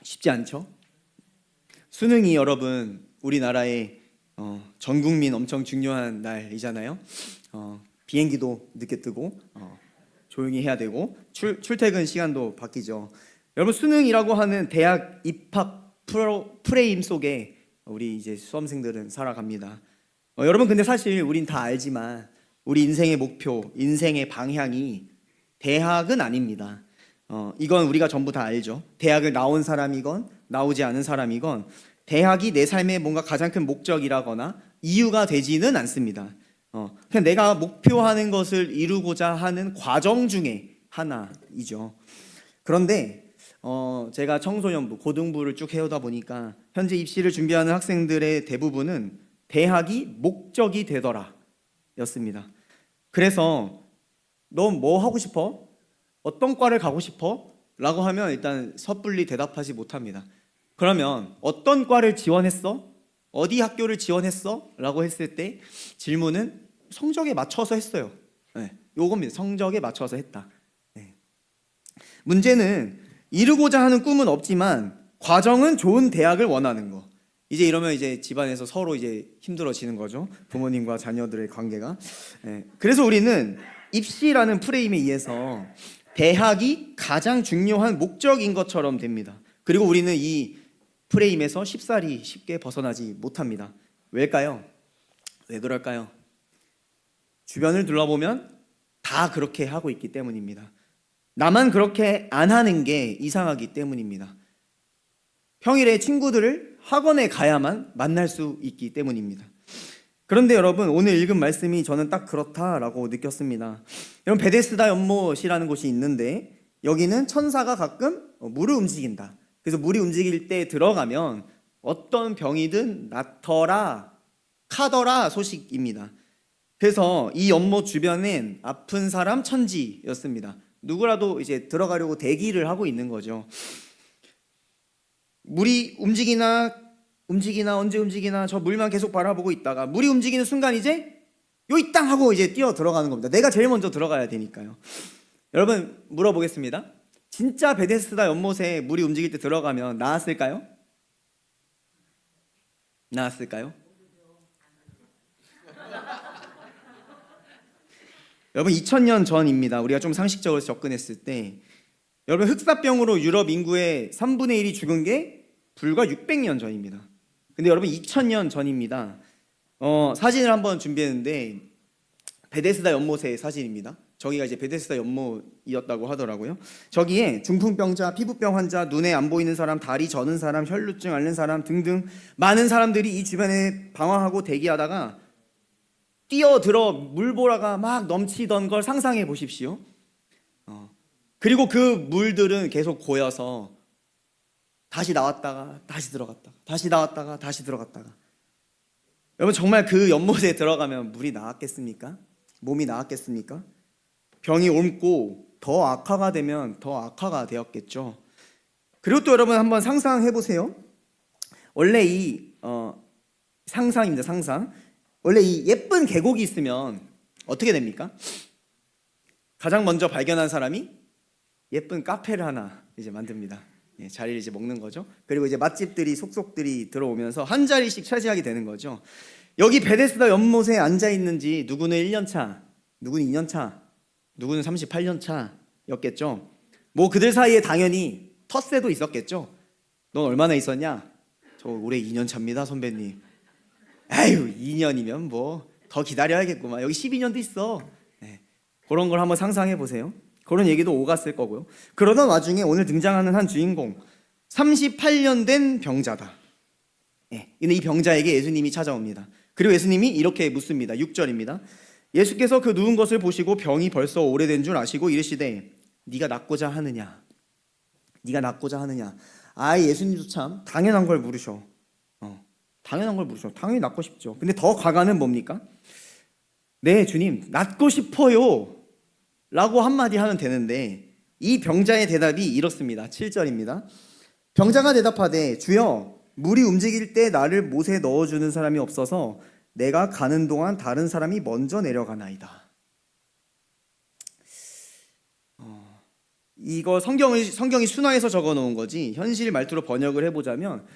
쉽지 않죠? 수능이 여러분 우리나라의 전 국민 엄청 중요한 날이잖아요. 비행기도 늦게 뜨고 조용히 해야 되고 출퇴근 시간도 바뀌죠. 여러분 수능이라고 하는 대학 입학 프레임 속에 우리 이제 수험생들은 살아갑니다. 여러분 근데 사실 우린 다 알지만 우리 인생의 목표, 인생의 방향이 대학은 아닙니다. 이건 우리가 전부 다 알죠. 대학을 나온 사람이건 나오지 않은 사람이건 대학이 내 삶의 뭔가 가장 큰 목적이라거나 이유가 되지는 않습니다. 그냥 내가 목표하는 것을 이루고자 하는 과정 중에 하나이죠. 그런데 제가 청소년부, 고등부를 쭉 해오다 보니까 현재 입시를 준비하는 학생들의 대부분은 대학이 목적이 되더라 였습니다. 그래서 너 뭐 하고 싶어? 어떤 과를 가고 싶어? 라고 하면 일단 섣불리 대답하지 못합니다. 그러면 어떤 과를 지원했어? 어디 학교를 지원했어? 라고 했을 때 질문은 성적에 맞춰서 했어요. 네, 요겁니다. 성적에 맞춰서 했다. 네. 문제는 이루고자 하는 꿈은 없지만 과정은 좋은 대학을 원하는 거. 이제 이러면 이제 집안에서 서로 이제 힘들어지는 거죠. 부모님과 자녀들의 관계가. 네. 그래서 우리는 입시라는 프레임에 의해서 대학이 가장 중요한 목적인 것처럼 됩니다. 그리고 우리는 이 프레임에서 쉽사리 쉽게 벗어나지 못합니다. 왜일까요? 왜 그럴까요? 주변을 둘러보면 다 그렇게 하고 있기 때문입니다. 나만 그렇게 안 하는 게 이상하기 때문입니다. 평일에 친구들을 학원에 가야만 만날 수 있기 때문입니다. 그런데 여러분 오늘 읽은 말씀이 저는 딱 그렇다라고 느꼈습니다. 여러분 베데스다 연못이라는 곳이 있는데 여기는 천사가 가끔 물을 움직인다. 그래서 물이 움직일 때 들어가면 어떤 병이든 낫더라 카더라 소식입니다. 그래서 이 연못 주변엔 아픈 사람 천지였습니다. 누구라도 이제 들어가려고 대기를 하고 있는 거죠. 물이 움직이나 언제 움직이나 저 물만 계속 바라보고 있다가 물이 움직이는 순간 이제 요이 땅 하고 이제 뛰어 들어가는 겁니다. 내가 제일 먼저 들어가야 되니까요. 여러분 물어보겠습니다. 진짜 베데스다 연못에 물이 움직일 때 들어가면 나았을까요? 나았을까요? 여러분 2000년 전입니다. 우리가 좀 상식적으로 접근했을 때 여러분 흑사병으로 유럽 인구의 3분의 1이 죽은 게 불과 600년 전입니다. 근데 여러분 2000년 전입니다. 사진을 한번 준비했는데 베데스다 연못의 사진입니다. 저기가 이제 베데스다 연못이었다고 하더라고요. 저기에 중풍병자, 피부병 환자, 눈에 안 보이는 사람, 다리 저는 사람, 혈루증 앓는 사람 등등 많은 사람들이 이 주변에 방황하고 대기하다가 뛰어들어 물보라가 막 넘치던 걸 상상해 보십시오. 그리고 그 물들은 계속 고여서 다시 나왔다가 다시 들어갔다가 다시 나왔다가 다시 들어갔다가 여러분 정말 그 연못에 들어가면 물이 나왔겠습니까? 몸이 나왔겠습니까? 병이 옮고 더 악화가 되면 더 악화가 되었겠죠. 그리고 또 여러분 한번 상상해 보세요. 원래 이 상상입니다. 상상. 원래 이 예쁜 계곡이 있으면 어떻게 됩니까? 가장 먼저 발견한 사람이 예쁜 카페를 하나 이제 만듭니다. 자리를 이제 먹는 거죠. 그리고 이제 맛집들이 속속들이 들어오면서 한 자리씩 차지하게 되는 거죠. 여기 베데스다 연못에 앉아 있는지 누구는 1년 차, 누구는 2년 차, 누구는 38년 차였겠죠. 뭐 그들 사이에 당연히 텃세도 있었겠죠. 넌 얼마나 있었냐? 저 올해 2년 차입니다, 선배님. 아유, 2년이면 뭐 더 기다려야겠구만. 여기 12년도 있어. 네. 그런 걸 한번 상상해 보세요. 그런 얘기도 오갔을 거고요. 그러던 와중에 오늘 등장하는 한 주인공 38년 된 병자다. 네. 근데 이 병자에게 예수님이 찾아옵니다. 그리고 예수님이 이렇게 묻습니다. 6절입니다. 예수께서 그 누운 것을 보시고 병이 벌써 오래된 줄 아시고 이르시되 네가 낫고자 하느냐? 네가 낫고자 하느냐? 예수님도 참 당연한 걸 물으셔. 당연한 걸 물으셔. 당연히 낫고 싶죠. 근데 더 과감은 뭡니까? 네, 주님, 낫고 싶어요. 라고 한마디 하면 되는데 이 병자의 대답이 이렇습니다. 7절입니다. 병자가 대답하되 주여 물이 움직일 때 나를 못에 넣어주는 사람이 없어서 내가 가는 동안 다른 사람이 먼저 내려가나이다. 이거 성경이 순화해서 적어 놓은 거지 현실 말투로 번역을 해보자면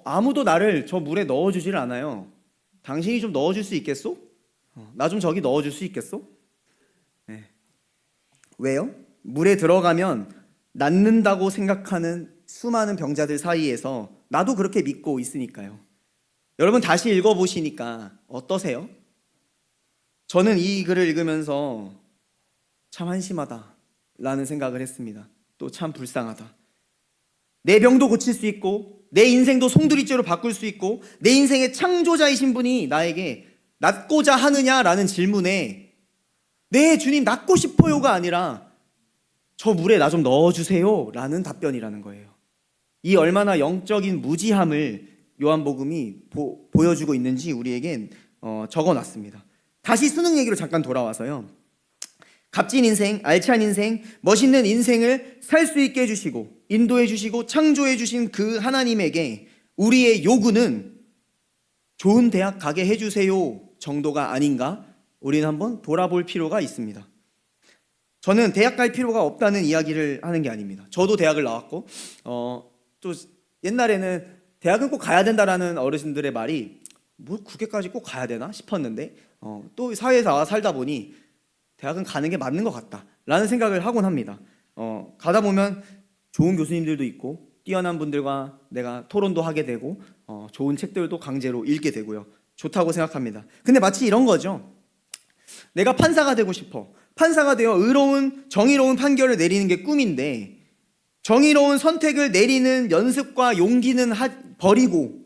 아무도 나를 저 물에 넣어주질 않아요. 당신이 좀 넣어줄 수 있겠소? 나 좀 저기 넣어줄 수 있겠소? 네. 왜요? 물에 들어가면 낫는다고 생각하는 수많은 병자들 사이에서 나도 그렇게 믿고 있으니까요. 여러분 다시 읽어보시니까 어떠세요? 저는 이 글을 읽으면서 참 한심하다 라는 생각을 했습니다. 또 참 불쌍하다. 내 병도 고칠 수 있고 내 인생도 송두리째로 바꿀 수 있고 내 인생의 창조자이신 분이 나에게 낫고자 하느냐라는 질문에 네 주님 낫고 싶어요가 아니라 저 물에 나 좀 넣어주세요 라는 답변이라는 거예요. 이 얼마나 영적인 무지함을 요한복음이 보여주고 있는지 우리에겐 적어놨습니다. 다시 수능 얘기로 잠깐 돌아와서요. 값진 인생, 알찬 인생, 멋있는 인생을 살 수 있게 해주시고 인도해 주시고 창조해 주신 그 하나님에게 우리의 요구는 좋은 대학 가게 해주세요 정도가 아닌가 우리는 한번 돌아볼 필요가 있습니다. 저는 대학 갈 필요가 없다는 이야기를 하는 게 아닙니다. 저도 대학을 나왔고 또 옛날에는 대학은 꼭 가야 된다라는 어르신들의 말이 뭐 그게까지 꼭 가야 되나 싶었는데 또 사회에서 살다 보니 대학은 가는 게 맞는 것 같다라는 생각을 하곤 합니다. 가다 보면 좋은 교수님들도 있고 뛰어난 분들과 내가 토론도 하게 되고 좋은 책들도 강제로 읽게 되고요. 좋다고 생각합니다. 근데 마치 이런 거죠. 내가 판사가 되고 싶어. 판사가 되어 정의로운 판결을 내리는 게 꿈인데 정의로운 선택을 내리는 연습과 용기는 버리고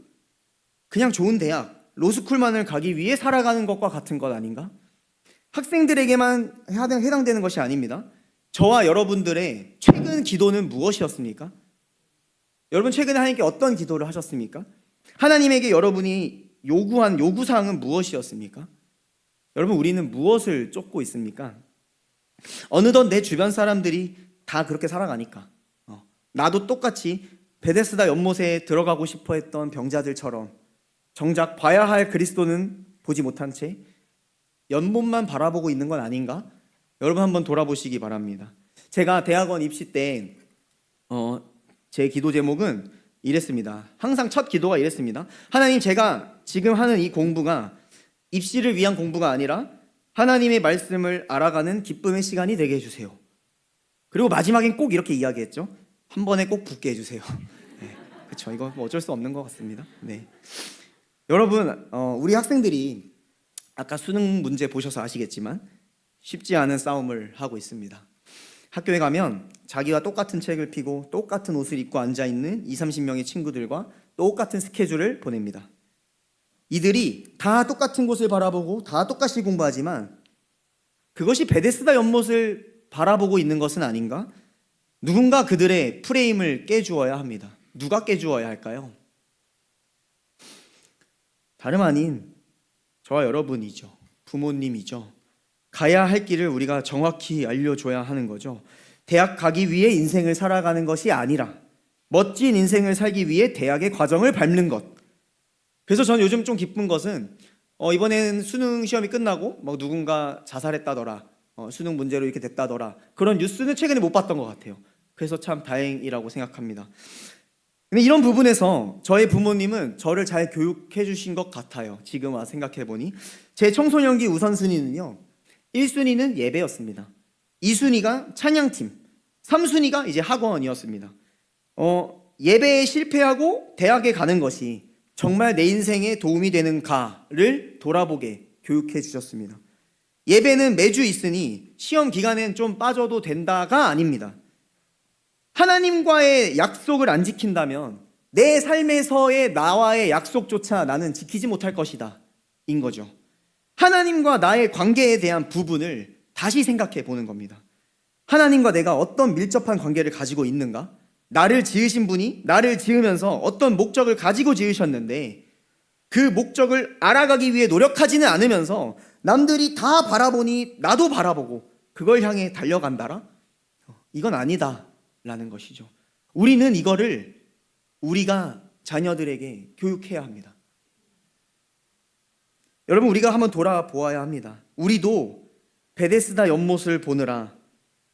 그냥 좋은 대학, 로스쿨만을 가기 위해 살아가는 것과 같은 것 아닌가? 학생들에게만 해당되는 것이 아닙니다. 저와 여러분들의 최근 기도는 무엇이었습니까? 여러분 최근에 하나님께 어떤 기도를 하셨습니까? 하나님에게 여러분이 요구한 요구사항은 무엇이었습니까? 여러분 우리는 무엇을 쫓고 있습니까? 어느덧 내 주변 사람들이 다 그렇게 살아가니까 나도 똑같이 베데스다 연못에 들어가고 싶어 했던 병자들처럼 정작 봐야 할 그리스도는 보지 못한 채 연못만 바라보고 있는 건 아닌가? 여러분 한번 돌아보시기 바랍니다. 제가 대학원 입시 때 제 기도 제목은 이랬습니다. 항상 첫 기도가 이랬습니다. 하나님, 제가 지금 하는 이 공부가 입시를 위한 공부가 아니라 하나님의 말씀을 알아가는 기쁨의 시간이 되게 해주세요. 그리고 마지막엔 꼭 이렇게 이야기했죠. 한 번에 꼭 붙게 해주세요. 네, 그렇죠. 이거 뭐 어쩔 수 없는 것 같습니다. 네. 여러분 우리 학생들이 아까 수능 문제 보셔서 아시겠지만 쉽지 않은 싸움을 하고 있습니다. 학교에 가면 자기와 똑같은 책을 펴고 똑같은 옷을 입고 앉아있는 20-30명의 친구들과 똑같은 스케줄을 보냅니다. 이들이 다 똑같은 곳을 바라보고 다 똑같이 공부하지만 그것이 베데스다 연못을 바라보고 있는 것은 아닌가? 누군가 그들의 프레임을 깨주어야 합니다. 누가 깨주어야 할까요? 다름 아닌 저와 여러분이죠. 부모님이죠. 가야 할 길을 우리가 정확히 알려줘야 하는 거죠. 대학 가기 위해 인생을 살아가는 것이 아니라 멋진 인생을 살기 위해 대학의 과정을 밟는 것. 그래서 저는 요즘 좀 기쁜 것은 이번엔 수능 시험이 끝나고 막 누군가 자살했다더라, 수능 문제로 이렇게 됐다더라, 그런 뉴스는 최근에 못 봤던 것 같아요. 그래서 참 다행이라고 생각합니다. 근데 이런 부분에서 저의 부모님은 저를 잘 교육해 주신 것 같아요. 지금 와 생각해 보니 제 청소년기 우선순위는요, 1순위는 예배였습니다. 2순위가 찬양팀, 3순위가 이제 학원이었습니다. 예배에 실패하고 대학에 가는 것이 정말 내 인생에 도움이 되는가를 돌아보게 교육해 주셨습니다. 예배는 매주 있으니 시험 기간엔 좀 빠져도 된다가 아닙니다. 하나님과의 약속을 안 지킨다면 내 삶에서의 나와의 약속조차 나는 지키지 못할 것이다 인 거죠. 하나님과 나의 관계에 대한 부분을 다시 생각해 보는 겁니다. 하나님과 내가 어떤 밀접한 관계를 가지고 있는가? 나를 지으신 분이 나를 지으면서 어떤 목적을 가지고 지으셨는데 그 목적을 알아가기 위해 노력하지는 않으면서 남들이 다 바라보니 나도 바라보고 그걸 향해 달려간다라? 이건 아니다 라는 것이죠. 우리는 이거를 우리가 자녀들에게 교육해야 합니다. 여러분 우리가 한번 돌아보아야 합니다. 우리도 베데스다 연못을 보느라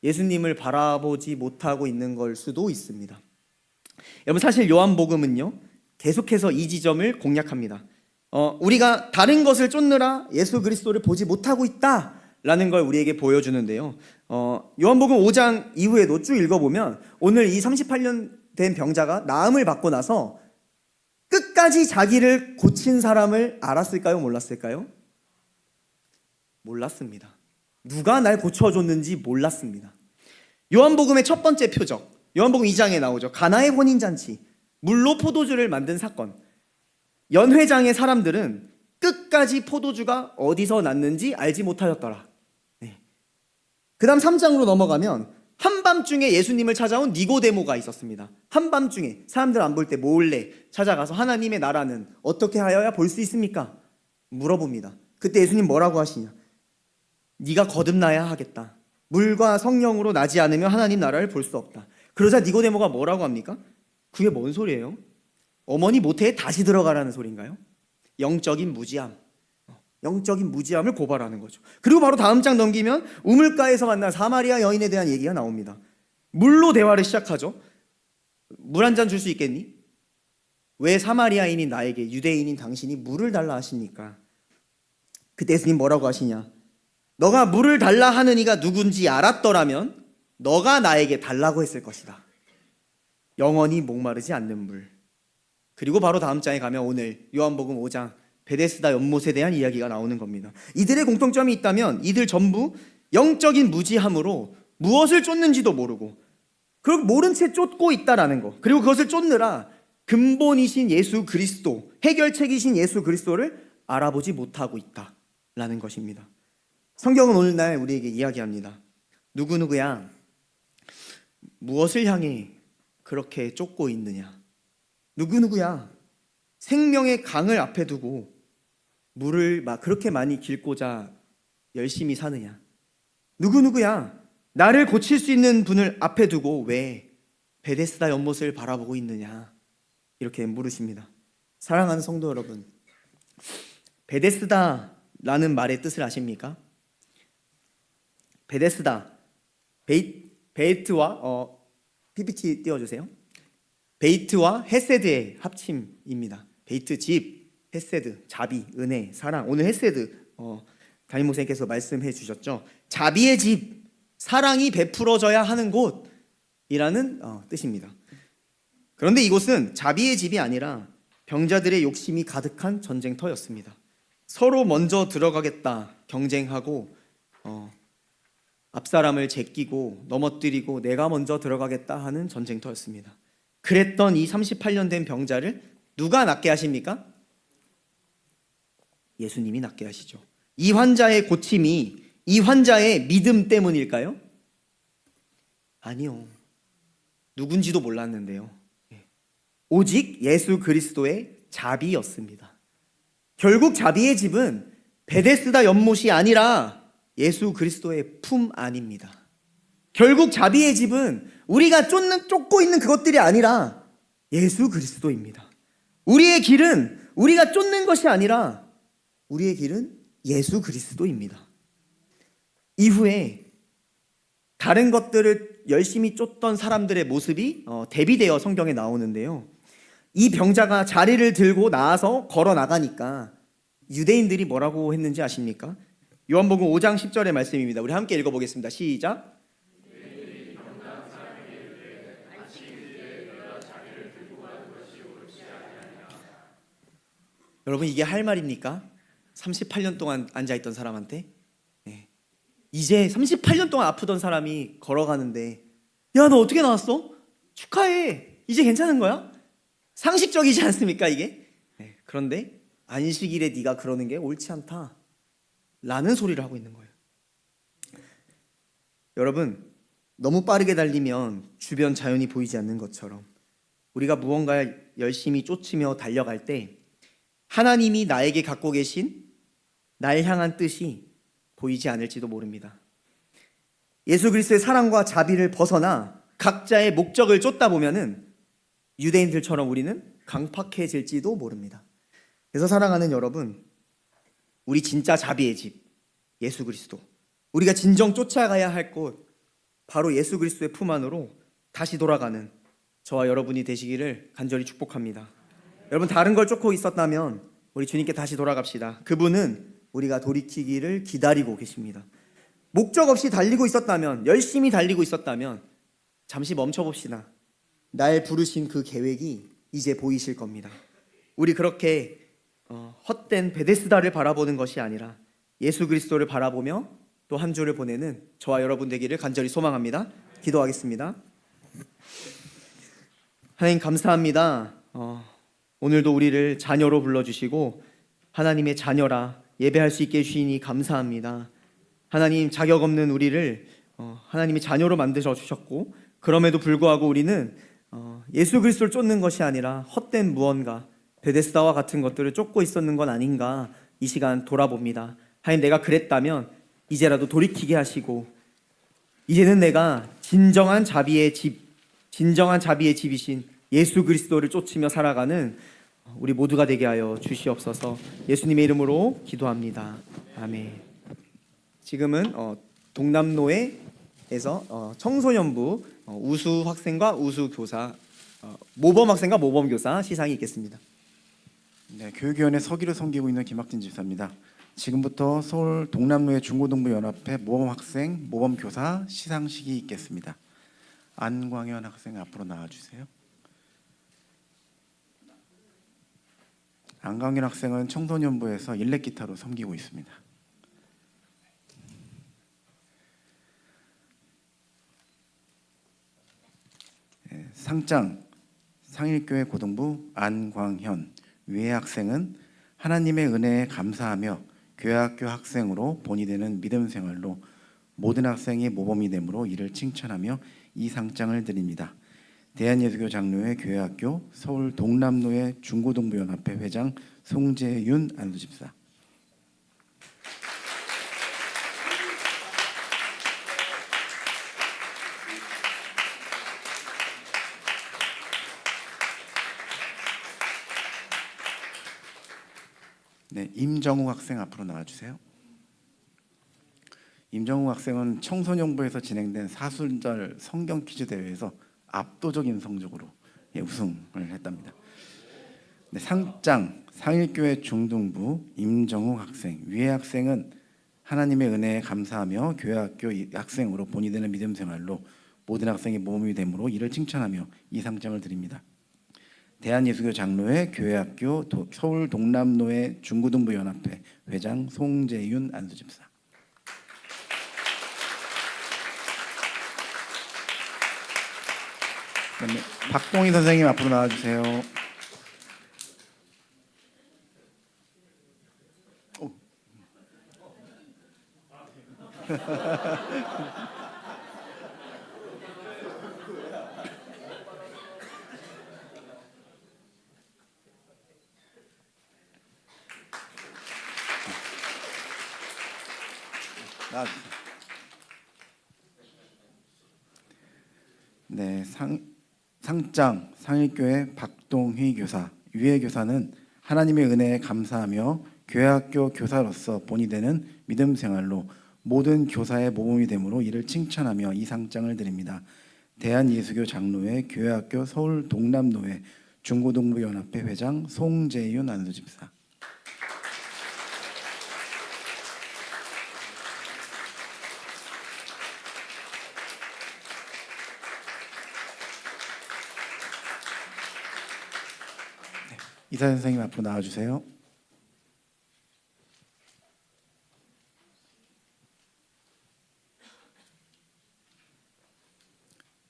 예수님을 바라보지 못하고 있는 걸 수도 있습니다. 여러분, 사실 요한복음은요 계속해서 이 지점을 공략합니다. 우리가 다른 것을 쫓느라 예수 그리스도를 보지 못하고 있다라는 걸 우리에게 보여주는데요. 요한복음 5장 이후에도 쭉 읽어보면 오늘 이 38년 된 병자가 나음을 받고 나서 끝까지 자기를 고친 사람을 알았을까요? 몰랐을까요? 몰랐습니다. 누가 날 고쳐줬는지 몰랐습니다. 요한복음의 첫 번째 표적, 요한복음 2장에 나오죠. 가나의 혼인잔치, 물로 포도주를 만든 사건. 연회장의 사람들은 끝까지 포도주가 어디서 났는지 알지 못하였더라. 그 다음 3장으로 넘어가면 한밤중에 예수님을 찾아온 니고데모가 있었습니다. 한밤중에 사람들 안 볼 때 몰래 찾아가서 하나님의 나라는 어떻게 하여야 볼 수 있습니까? 물어봅니다. 그때 예수님 뭐라고 하시냐? 네가 거듭나야 하겠다. 물과 성령으로 나지 않으면 하나님 나라를 볼 수 없다. 그러자 니고데모가 뭐라고 합니까? 그게 뭔 소리예요? 어머니 모태에 다시 들어가라는 소리인가요? 영적인 무지함, 영적인 무지함을 고발하는 거죠. 그리고 바로 다음 장 넘기면 우물가에서 만난 사마리아 여인에 대한 얘기가 나옵니다. 물로 대화를 시작하죠. 물 한 잔 줄 수 있겠니? 왜 사마리아인인 나에게 유대인인 당신이 물을 달라 하십니까? 그때 예수님 뭐라고 하시냐? 너가 물을 달라 하는 이가 누군지 알았더라면 너가 나에게 달라고 했을 것이다. 영원히 목마르지 않는 물. 그리고 바로 다음 장에 가면 오늘 요한복음 5장 베데스다 연못에 대한 이야기가 나오는 겁니다. 이들의 공통점이 있다면 이들 전부 영적인 무지함으로 무엇을 쫓는지도 모르고, 그리고 모른 채 쫓고 있다라는 거, 그리고 그것을 쫓느라 근본이신 예수 그리스도, 해결책이신 예수 그리스도를 알아보지 못하고 있다라는 것입니다. 성경은 오늘날 우리에게 이야기합니다. 누구누구야, 무엇을 향해 그렇게 쫓고 있느냐? 누구누구야, 생명의 강을 앞에 두고 물을 막 그렇게 많이 길고자 열심히 사느냐? 누구누구야, 나를 고칠 수 있는 분을 앞에 두고 왜 베데스다 연못을 바라보고 있느냐? 이렇게 물으십니다. 사랑하는 성도 여러분, 베데스다라는 말의 뜻을 아십니까? 베데스다, 베이트와 PPT 띄워주세요. 베이트와 헤세드의 합침입니다. 베이트 집, 헤세드 자비, 은혜, 사랑. 오늘 헤세드 담임 목사님께서 말씀해 주셨죠. 자비의 집, 사랑이 베풀어져야 하는 곳이라는 뜻입니다. 그런데 이곳은 자비의 집이 아니라 병자들의 욕심이 가득한 전쟁터였습니다. 서로 먼저 들어가겠다 경쟁하고 앞사람을 제끼고 넘어뜨리고 내가 먼저 들어가겠다 하는 전쟁터였습니다. 그랬던 이 38년 된 병자를 누가 낫게 하십니까? 예수님이 낫게 하시죠. 이 환자의 고침이 이 환자의 믿음 때문일까요? 아니요. 누군지도 몰랐는데요. 오직 예수 그리스도의 자비였습니다. 결국 자비의 집은 베데스다 연못이 아니라 예수 그리스도의 품 안입니다. 결국 자비의 집은 우리가 쫓고 있는 그것들이 아니라 예수 그리스도입니다. 우리의 길은 우리가 쫓는 것이 아니라 우리의 길은 예수 그리스도입니다. 이후에 다른 것들을 열심히 쫓던 사람들의 모습이 대비되어 성경에 나오는데요. 이 병자가 자리를 들고 나와서 걸어 나가니까 유대인들이 뭐라고 했는지 아십니까? 요한복음 5장 10절의 말씀입니다. 우리 함께 읽어보겠습니다. 시작. 여러분, 이게 할 말입니까? 38년 동안 앉아있던 사람한테? 이제 38년 동안 아프던 사람이 걸어가는데, 야, 너 어떻게 나왔어? 축하해. 이제 괜찮은 거야? 상식적이지 않습니까, 이게? 그런데 안식일에 네가 그러는 게 옳지 않다 라는 소리를 하고 있는 거예요. 여러분, 너무 빠르게 달리면 주변 자연이 보이지 않는 것처럼 우리가 무언가 열심히 쫓으며 달려갈 때 하나님이 나에게 갖고 계신 날 향한 뜻이 보이지 않을지도 모릅니다. 예수 그리스도의 사랑과 자비를 벗어나 각자의 목적을 쫓다 보면은 유대인들처럼 우리는 강팍해질지도 모릅니다. 그래서 사랑하는 여러분, 우리 진짜 자비의 집 예수 그리스도, 우리가 진정 쫓아가야 할 곳 바로 예수 그리스도의 품 안으로 다시 돌아가는 저와 여러분이 되시기를 간절히 축복합니다. 여러분, 다른 걸 쫓고 있었다면 우리 주님께 다시 돌아갑시다. 그분은 우리가 돌이키기를 기다리고 계십니다. 목적 없이 달리고 있었다면, 열심히 달리고 있었다면 잠시 멈춰봅시다. 날 부르신 그 계획이 이제 보이실 겁니다. 우리 그렇게 헛된 베데스다를 바라보는 것이 아니라 예수 그리스도를 바라보며 또 한 주를 보내는 저와 여러분 되기를 간절히 소망합니다. 기도하겠습니다. 하나님, 감사합니다. 오늘도 우리를 자녀로 불러주시고 하나님의 자녀라 예배할 수 있게 해주시니 감사합니다. 하나님, 자격 없는 우리를 하나님의 자녀로 만드셔 주셨고, 그럼에도 불구하고 우리는 예수 그리스도를 쫓는 것이 아니라 헛된 무언가, 베데스다와 같은 것들을 쫓고 있었는 건 아닌가 이 시간 돌아봅니다. 하나님, 내가 그랬다면 이제라도 돌이키게 하시고, 이제는 내가 진정한 자비의 집이신 예수 그리스도를 쫓으며 살아가는 우리 모두가 되게 하여 주시옵소서. 예수님의 이름으로 기도합니다. 아멘. 지금은 동남로에서 청소년부 우수 학생과 우수 교사, 모범 학생과 모범 교사 시상이 있겠습니다. 네, 교육위원회 서기를 섬기고 있는 김학진 집사입니다. 지금부터 서울 동남로의 중고등부연합회 모범 학생, 모범 교사 시상식이 있겠습니다. 안광현 학생 앞으로 나와주세요. 안광현 학생은 청소년부에서 일렉 기타로 섬기고 있습니다. 네, 상장 상일교회 고등부 안광현 위의 학생은 하나님의 은혜에 감사하며 교회학교 학생으로 본이 되는 믿음 생활로 모든 학생이 모범이 되므로 이를 칭찬하며 이 상장을 드립니다. 대한예수교 장로회 교회학교 서울 동남로의 중고등부연합회 회장 송재윤 안수집사. 네, 임정우 학생 앞으로 나와주세요. 임정우 학생은 청소년부에서 진행된 사순절 성경 퀴즈 대회에서 압도적인 성적으로 우승을 했답니다. 네, 상장 상일교회 중등부 임정우 학생 위의 학생은 하나님의 은혜에 감사하며 교회학교 학생으로 본이 되는 믿음 생활로 모든 학생이 모범이 되므로 이를 칭찬하며 이 상장을 드립니다. 대한예수교 장로회 교회학교 서울 동남로의 중고등부연합회 회장 송재윤 안수집사. 그다음에 박동희 선생님 앞으로 나와주세요. 네, 상장 상일교회 박동희 교사 위의 교사는 하나님의 은혜에 감사하며 교회학교 교사로서 본이 되는 믿음 생활로 모든 교사의 모범이 되므로 이를 칭찬하며 이 상장을 드립니다. 대한예수교 장로회 교회학교 서울 동남로회 중고등부연합회 회장 송재윤 안수집사. 이사 선생님 앞으로 나와주세요.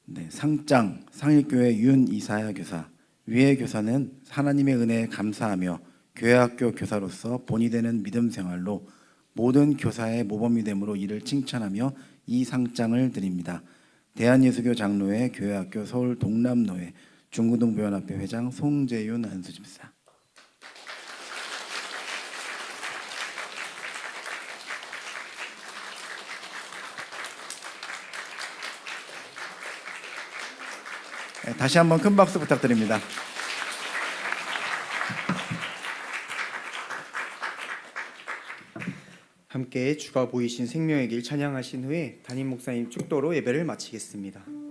네, 상장 상일교회 윤이사야 교사 위의 교사는 하나님의 은혜에 감사하며 교회학교 교사로서 본이 되는 믿음 생활로 모든 교사의 모범이 되므로 이를 칭찬하며 이 상장을 드립니다. 대한예수교 장로회 교회학교 서울 동남로회 중고등부연합회 회장 송재윤 안수집사. 네, 다시 한번 큰 박수 부탁드립니다. 함께 주가 보이신 생명의 길 찬양하신 후에 담임 목사님 축도로 예배를 마치겠습니다.